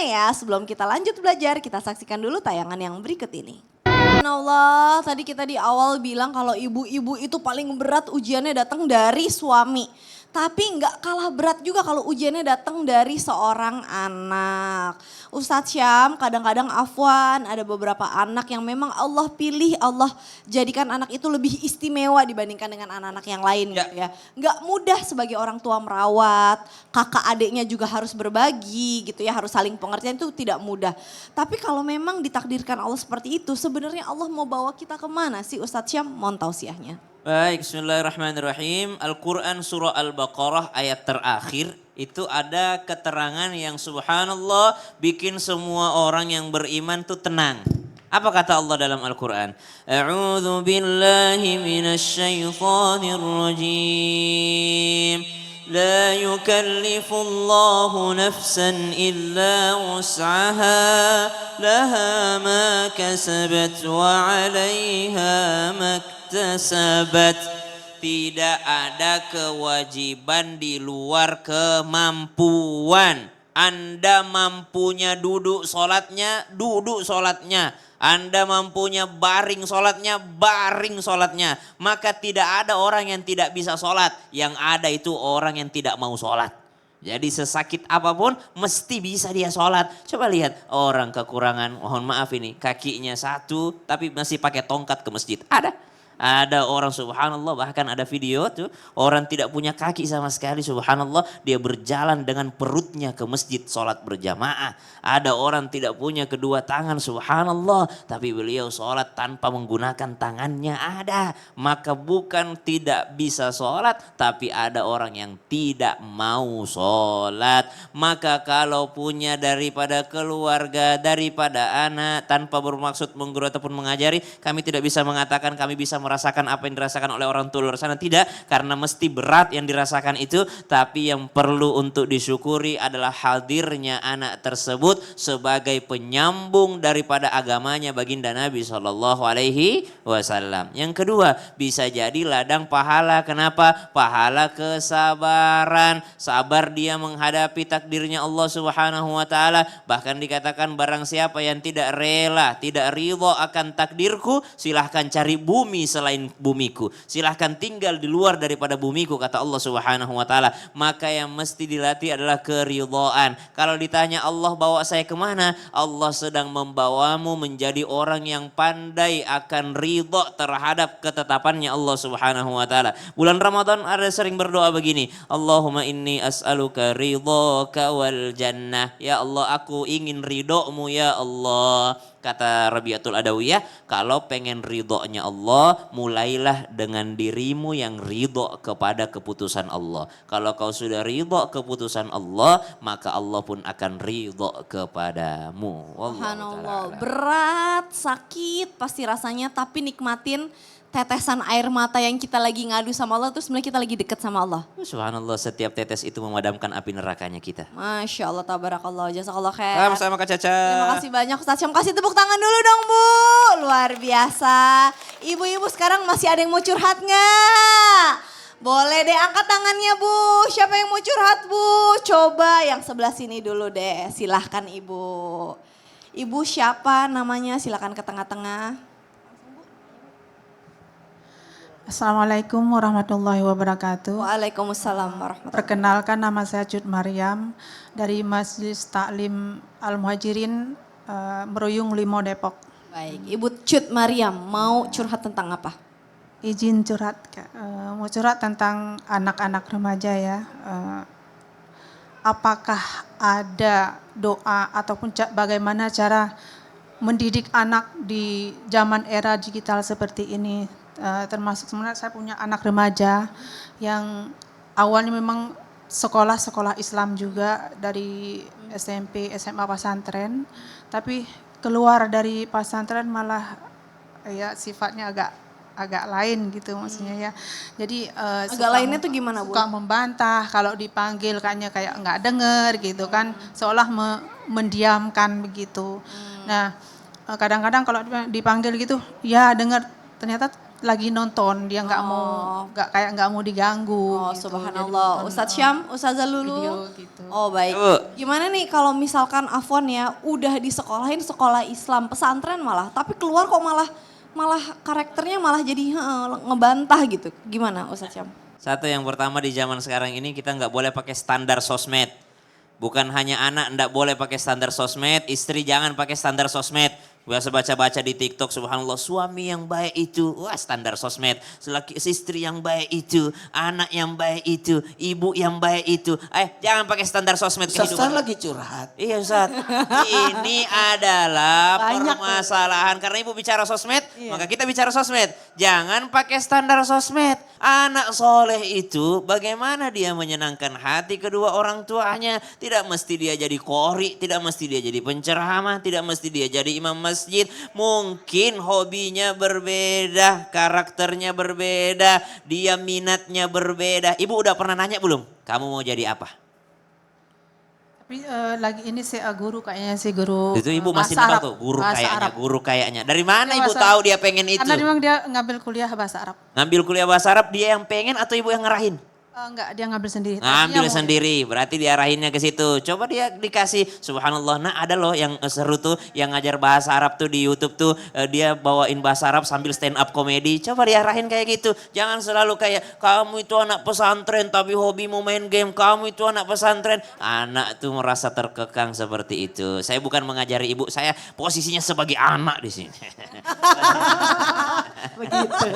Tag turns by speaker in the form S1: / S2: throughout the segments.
S1: ya? Sebelum kita lanjut belajar, kita saksikan dulu tayangan yang berikut ini. Allah, tadi kita di awal bilang kalau ibu-ibu itu paling berat ujiannya datang dari suami. Tapi nggak kalah berat juga kalau ujiannya datang dari seorang anak. Ustadz Syam, kadang-kadang afwan ada beberapa anak yang memang Allah pilih, Allah jadikan anak itu lebih istimewa dibandingkan dengan anak-anak yang lain gitu ya. Nggak mudah sebagai orang tua merawat, kakak adiknya juga harus berbagi gitu ya, harus saling pengertian itu tidak mudah. Tapi kalau memang ditakdirkan Allah seperti itu, sebenarnya Allah mau bawa kita kemana sih Ustadz Syam? Mohon tausiahnya.
S2: Baik, bismillahirrahmanirrahim. Al-Quran surah Al-Baqarah ayat terakhir itu ada keterangan yang subhanallah bikin semua orang yang beriman tuh tenang. Apa kata Allah dalam Al-Quran? A'udzu billahi minasy syaithanir rajim. لا يكلف الله نفسا إلا وسعها لها ما كسبت وعليها ما اكتسبت. Tidak ada kewajiban di luar kemampuan. Anda mampunya duduk sholatnya, duduk sholatnya. Anda mampunya baring sholatnya, baring sholatnya. Maka tidak ada orang yang tidak bisa sholat. Yang ada itu orang yang tidak mau sholat. Jadi sesakit apapun mesti bisa dia sholat. Coba lihat orang kekurangan, mohon maaf ini kakinya satu tapi masih pakai tongkat ke masjid. Ada. Ada orang subhanallah bahkan ada video tuh orang tidak punya kaki sama sekali subhanallah dia berjalan dengan perutnya ke masjid sholat berjamaah. Ada orang tidak punya kedua tangan subhanallah tapi beliau sholat tanpa menggunakan tangannya ada. Maka bukan tidak bisa sholat tapi ada orang yang tidak mau sholat. Maka kalau punya daripada keluarga daripada anak tanpa bermaksud mengguru ataupun mengajari kami tidak bisa mengatakan kami bisa merasakan apa yang dirasakan oleh orang tua luar sana. Tidak, karena mesti berat yang dirasakan itu. Tapi yang perlu untuk disyukuri adalah hadirnya anak tersebut sebagai penyambung daripada agamanya baginda Nabi SAW. Yang kedua, bisa jadi ladang pahala. Kenapa? Pahala kesabaran. Sabar dia menghadapi takdirnya Allah Subhanahu wa taala. Bahkan dikatakan barang siapa yang tidak rela, tidak ridho akan takdirku, silahkan cari bumi selain bumiku. Silahkan tinggal di luar daripada bumiku kata Allah Subhanahu wa taala. Maka yang mesti dilatih adalah keridhaan. Kalau ditanya Allah bawa saya kemana? Allah sedang membawamu menjadi orang yang pandai akan ridho terhadap ketetapannya Allah Subhanahu wa taala. Bulan Ramadan ada sering berdoa begini. Allahumma inni as'aluka ridhoka wal jannah. Ya Allah aku ingin ridhomu ya Allah. Kata Rabiatul Adawiyah, kalau pengen ridhonya Allah, mulailah dengan dirimu yang ridho kepada keputusan Allah. Kalau kau sudah ridho keputusan Allah, maka Allah pun akan ridho kepadamu.
S1: Subhanallah, berat, sakit pasti rasanya, tapi nikmatin tetesan air mata yang kita lagi ngadu sama Allah, terus sebenarnya kita lagi deket sama Allah.
S2: Subhanallah, setiap tetes itu memadamkan api nerakanya kita.
S1: Masya Allah, tabarakallah, jazakallah khair.
S2: Sama-sama Kak Caca.
S1: Terima kasih banyak Ustaz Syam, kasih tepuk tangan dulu dong Bu. Luar biasa. Ibu-ibu sekarang masih ada yang mau curhat nggak? Boleh deh angkat tangannya Bu. Siapa yang mau curhat Bu? Coba yang sebelah sini dulu deh, silahkan Ibu. Ibu siapa namanya? Silahkan ke tengah-tengah.
S3: Assalamualaikum warahmatullahi wabarakatuh.
S1: Waalaikumsalam warahmatullahi wabarakatuh.
S3: Perkenalkan nama saya Cut Maryam dari Majelis Taklim Al-Muhajirin Meruyung Limo Depok.
S1: Baik, Ibu Cut Maryam mau curhat tentang apa?
S3: Izin curhat, mau curhat tentang anak-anak remaja ya. Apakah ada doa ataupun bagaimana cara mendidik anak di zaman era digital seperti ini? Termasuk sebenarnya saya punya anak remaja yang awalnya memang sekolah Islam juga dari SMP, SMA pesantren, tapi keluar dari pesantren malah ya sifatnya agak lain gitu maksudnya ya. Jadi
S1: agak lainnya tuh gimana Bu?
S3: Suka membantah kalau dipanggil kayaknya kayak nggak denger gitu kan, seolah mendiamkan begitu. Nah kadang-kadang kalau dipanggil gitu ya dengar, ternyata lagi nonton, dia nggak mau diganggu.
S1: Oh
S3: gitu. Jadi
S1: subhanallah.
S3: nonton,
S1: Ustadz Syam, Ustazah Lulu.
S3: video gitu.
S1: Oh baik.
S2: Bu.
S1: Gimana nih kalau misalkan Afwan ya udah disekolahin sekolah Islam, pesantren malah, tapi keluar kok malah karakternya malah jadi ngebantah gitu. Gimana Ustadz Syam?
S2: Satu yang pertama di zaman sekarang ini kita nggak boleh pakai standar sosmed. Bukan hanya anak nggak boleh pakai standar sosmed, istri jangan pakai standar sosmed. Biasa baca-baca di TikTok, subhanallah, suami yang baik itu, wah standar sosmed. Istri yang baik itu, anak yang baik itu, ibu yang baik itu. Jangan pakai standar sosmed
S4: Ustaz
S2: kehidupan.
S4: lagi curhat.
S2: Iya Ustaz, ini adalah permasalahan. Karena ibu bicara sosmed, maka kita bicara sosmed. Jangan pakai standar sosmed. Anak soleh itu bagaimana dia menyenangkan hati kedua orang tuanya. Tidak mesti dia jadi qori, tidak mesti dia jadi penceramah, tidak mesti dia jadi imam masjid. Mungkin hobinya berbeda, karakternya berbeda, dia minatnya berbeda. Ibu udah pernah nanya belum? Kamu mau jadi apa?
S3: Tapi lagi ini si guru kayaknya si guru
S2: Itu ibu masih
S3: bahasa
S2: nebak
S3: Arab.
S2: tuh, guru
S3: Bahasa
S2: kayaknya,
S3: Arab.
S2: guru kayaknya. Dari mana
S3: Dia
S2: ibu
S3: bahasa-
S2: tahu dia pengen itu?
S3: Karena memang dia ngambil kuliah bahasa Arab.
S2: Ngambil kuliah bahasa Arab dia yang pengen atau ibu yang ngarahin?
S3: Enggak, dia ngambil sendiri.
S2: Ngambil
S3: Tadinya mau-
S2: sendiri, berarti diarahinnya ke situ. Coba dia dikasih, subhanallah. Nah ada loh yang seru tuh, yang ngajar bahasa Arab tuh di YouTube tuh. Dia bawain bahasa Arab sambil stand up komedi. Coba diarahin kayak gitu. Jangan selalu kayak, kamu itu anak pesantren tapi hobi mau main game. Kamu itu anak pesantren. Anak tuh merasa terkekang seperti itu. Saya bukan mengajari ibu, saya posisinya sebagai anak di sini.
S4: Begitu.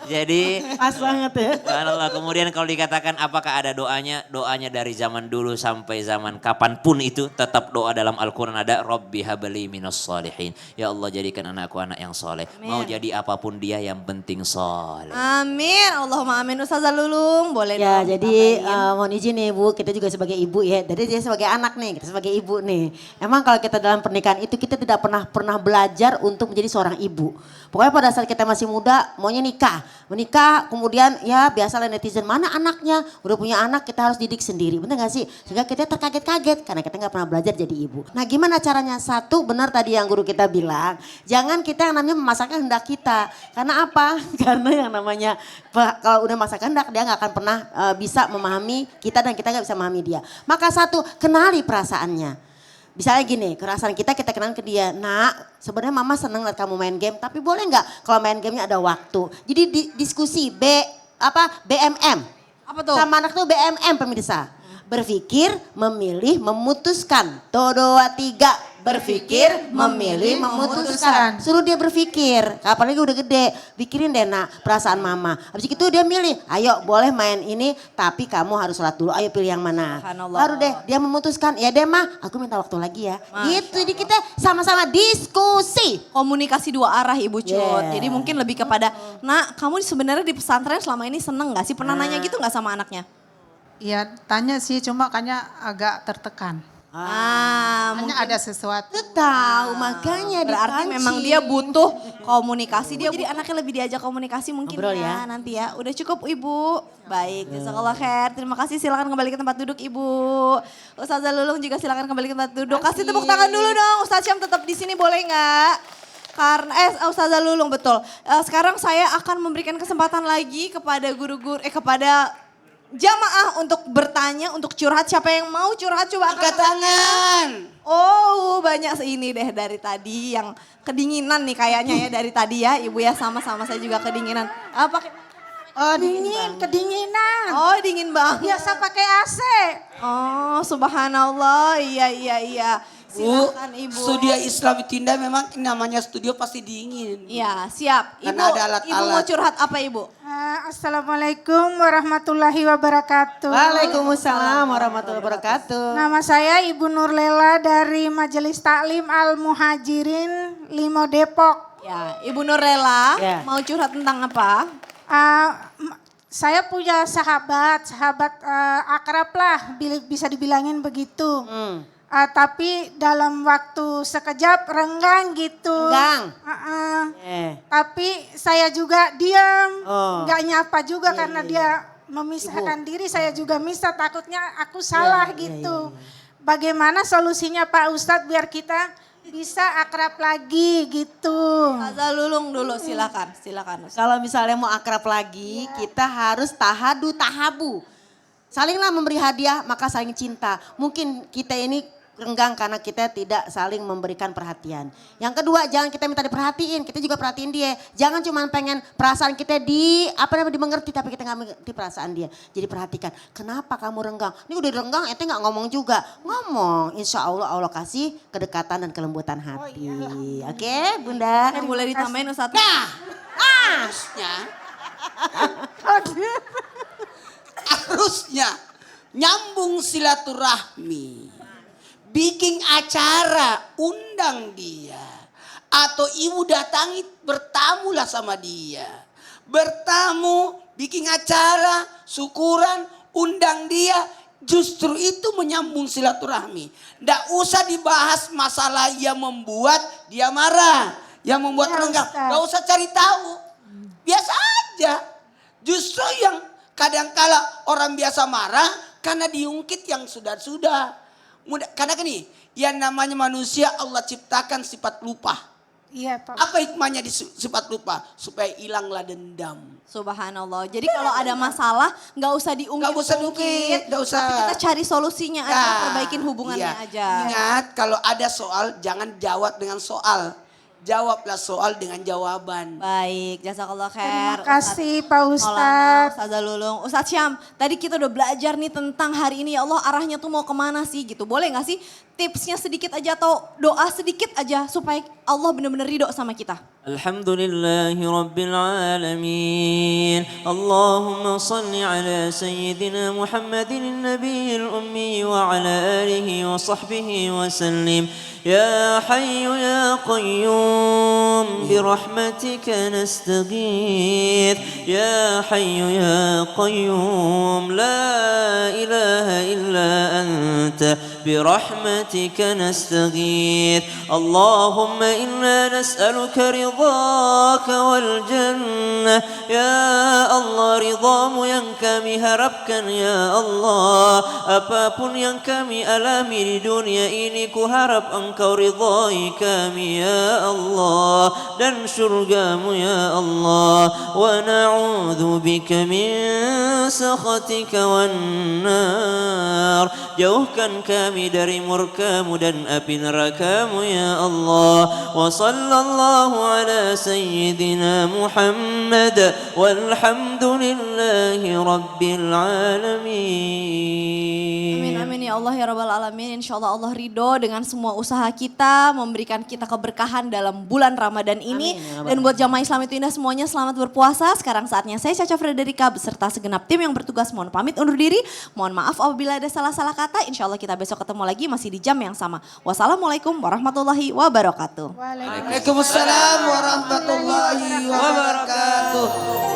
S2: Jadi
S4: Pas banget ya.
S2: subhanallah, kemudian kalau dikatakan apakah ada doanya? Doanya dari zaman dulu sampai zaman kapanpun itu tetap doa dalam Al-Quran ada. Rabbi habli minas solihin. Ya Allah jadikan anakku anak yang soleh. Mau jadi apapun dia yang penting soleh.
S1: Amin, Allahumma amin. Ustazah Lulung boleh
S4: Ya
S1: dong
S4: jadi
S1: ditambahin.
S4: mohon izin nih Bu, kita juga sebagai ibu ya. Jadi dia sebagai anak nih, kita sebagai ibu nih. Emang kalau kita dalam pernikahan itu kita tidak pernah belajar untuk menjadi seorang ibu. Pokoknya pada saat kita masih muda maunya menikah kemudian ya biasalah netizen mana anaknya, udah punya anak kita harus didik sendiri, bener gak sih? Sehingga kita terkaget-kaget karena kita gak pernah belajar jadi ibu. Nah gimana caranya? Satu, benar tadi yang guru kita bilang, jangan kita yang namanya memasakkan kehendak kita. Karena apa? Karena yang namanya kalau udah masak kehendak dia gak akan pernah bisa memahami kita dan kita gak bisa memahami dia. Maka satu, kenali perasaannya. Misalnya gini, kerasaan kita kenal ke dia. Nak, sebenarnya mama seneng liat kamu main game, tapi boleh nggak kalau main gamenya ada waktu. Jadi diskusi BMM.
S1: Apa tuh?
S4: Sama anak tuh BMM pemirsa. Berpikir, memilih, memutuskan. Tuh, 2, 3. Berpikir, memilih, memutuskan. Suruh dia berpikir. Apalagi udah gede. Pikirin deh nak perasaan mama. Habis itu dia milih. Ayo boleh main ini tapi kamu harus sholat dulu. Ayo pilih yang mana.
S1: Subhanallah.
S4: Baru deh dia memutuskan. Ya deh mah aku minta waktu lagi ya. Gitu. Jadi kita sama-sama diskusi.
S1: Komunikasi dua arah Ibu Cut.
S4: Yeah.
S1: Jadi mungkin lebih kepada, nak kamu sebenarnya di pesantren selama ini seneng gak sih? Pernah nanya gitu gak sama anaknya?
S3: Iya tanya sih cuma kayaknya agak tertekan.
S1: Mungkin
S3: Hanya ada sesuatu.
S4: Tahu makanya
S1: berarti
S4: dipancing.
S1: memang dia butuh komunikasi. Dia jadi anaknya lebih diajak komunikasi mungkin
S4: Ngobrol
S1: ya
S4: ya.
S1: nanti ya. Udah cukup Ibu. Baik, jazakallah khair. Terima kasih, silakan kembali ke tempat duduk Ibu. Ustazah Lulung juga silakan kembali ke tempat duduk. Kasih tepuk tangan dulu dong. Ustaz Syam tetap di sini boleh nggak? Karena Ustazah Lulung betul. Sekarang saya akan memberikan kesempatan lagi kepada guru-guru kepada jamaah untuk bertanya, untuk curhat. Siapa yang mau curhat coba angkat tangan. Oh banyak ini deh dari tadi yang kedinginan nih kayaknya ya dari tadi ya Ibu ya, sama-sama saya juga kedinginan. Pakai
S3: Oh kedinginan.
S1: Oh dingin banget.
S3: Biasa pakai AC.
S1: Oh subhanallah, iya. Silakan Ibu.
S5: Studio Islam Tinda memang namanya studio pasti dingin.
S1: Iya siap. Ibu,
S5: Karena ada alat-alat.
S1: Ibu mau curhat apa Ibu?
S6: Assalamualaikum warahmatullahi wabarakatuh.
S4: Waalaikumsalam warahmatullahi wabarakatuh.
S6: Nama saya Ibu Nurlela dari Majelis Taklim Al Muhajirin Limo Depok.
S1: Ya, Ibu Nurlela
S4: Ya.
S1: mau curhat tentang apa?
S6: Saya punya sahabat akrab lah, bisa dibilangin begitu. Tapi dalam waktu sekejap renggang gitu.
S4: Renggang?
S6: Tapi saya juga diam,
S4: Oh.
S6: nggak nyapa juga karena dia memisahkan diri. Saya juga misah, takutnya aku salah gitu. Bagaimana solusinya Pak Ustadz biar kita bisa akrab lagi gitu.
S1: Ustazah Lulung dulu silakan, silakan. Ustazah.
S4: Kalau misalnya mau akrab lagi, kita harus tahadu tahabu. Salinglah memberi hadiah, maka saling cinta. Mungkin kita ini renggang karena kita tidak saling memberikan perhatian. Yang kedua, jangan kita minta diperhatiin, kita juga perhatiin dia. Jangan cuma pengen perasaan kita dimengerti, tapi kita nggak mengerti perasaan dia. Jadi perhatikan, kenapa kamu renggang? Ini udah renggang, ente nggak ngomong juga. Ngomong, insya Allah Allah kasih kedekatan dan kelembutan hati. Oke, Bunda.
S1: Boleh ditambahin Ustaz?
S5: Harusnya, harusnya nyambung silaturahmi. Bikin acara, undang dia. Atau ibu datangi, bertamulah sama dia. Bertamu, bikin acara, syukuran, undang dia. Justru itu menyambung silaturahmi. Nggak usah dibahas masalah yang membuat dia marah. Yang membuat
S6: Ya,
S5: renggang.
S6: Ustaz.
S5: Nggak usah cari tahu. Biasa aja. Justru yang kadangkala orang biasa marah karena diungkit yang sudah-sudah. Karena gini, yang namanya manusia Allah ciptakan sifat lupa.
S6: Iya Pak.
S5: Apa hikmahnya di sifat lupa? Supaya hilanglah dendam.
S1: Subhanallah. Jadi kalau ada masalah nggak usah diungkit.
S5: Nggak usah diungkit, nggak usah.
S1: Tapi kita cari solusinya aja,
S5: Nah,
S1: perbaikin hubungannya
S5: iya.
S1: aja.
S5: Ingat kalau ada soal jangan jawab dengan soal. Jawablah soal dengan jawaban.
S1: Baik, jazakallah khair.
S6: Terima kasih Pak
S1: Maulana,
S6: Ustadz.
S1: Ustazah Lulung. Ustadz Syam, tadi kita udah belajar nih tentang hari ini ya Allah arahnya tuh mau kemana sih gitu. Boleh gak sih tipsnya sedikit aja atau doa sedikit aja supaya Allah benar-benar ridho sama kita.
S2: Alhamdulillahi Rabbil Alamin. Allahumma salli ala Sayyidina Muhammadin Nabiyil Ummi wa ala alihi wa sahbihi wa sallim. Ya Hayyu Ya Qayyum birahmatika nastaghith. Ya Hayyu Ya Qayyum la ilaha illa anta birahmatika nastaghith. Allahumma inna nas'aluka ridhaka wal jannah. Ya Allah, ridhamu yang kami harapkan ya Allah. Apapun yang kami alami di dunia ini ku harap Engkau ridhai kami ya Allah dan surgamu ya Allah. Wa na'udzu bika min sakhatika wan nar. Jauhkan kami dari murkamu dan api nerakamu ya Allah. Wa sallallahu ala sayyidina Muhammad walhamdulillahi rabbil alamin.
S1: Amin amin ya Allah ya rabbal alamin. Insyaallah Allah ridho dengan semua usaha kita, memberikan kita keberkahan dalam bulan Ramadan ini. Dan buat jamaah Islam itu indah semuanya selamat berpuasa. Sekarang saatnya saya Caca Frederika beserta segenap tim yang bertugas mohon pamit undur diri. Mohon maaf apabila ada salah-salah kata. Insyaallah kita besok ketemu lagi masih di jam yang sama. Wassalamualaikum warahmatullahi wabarakatuh.
S5: Waalaikumsalam warahmatullahi wabarakatuh.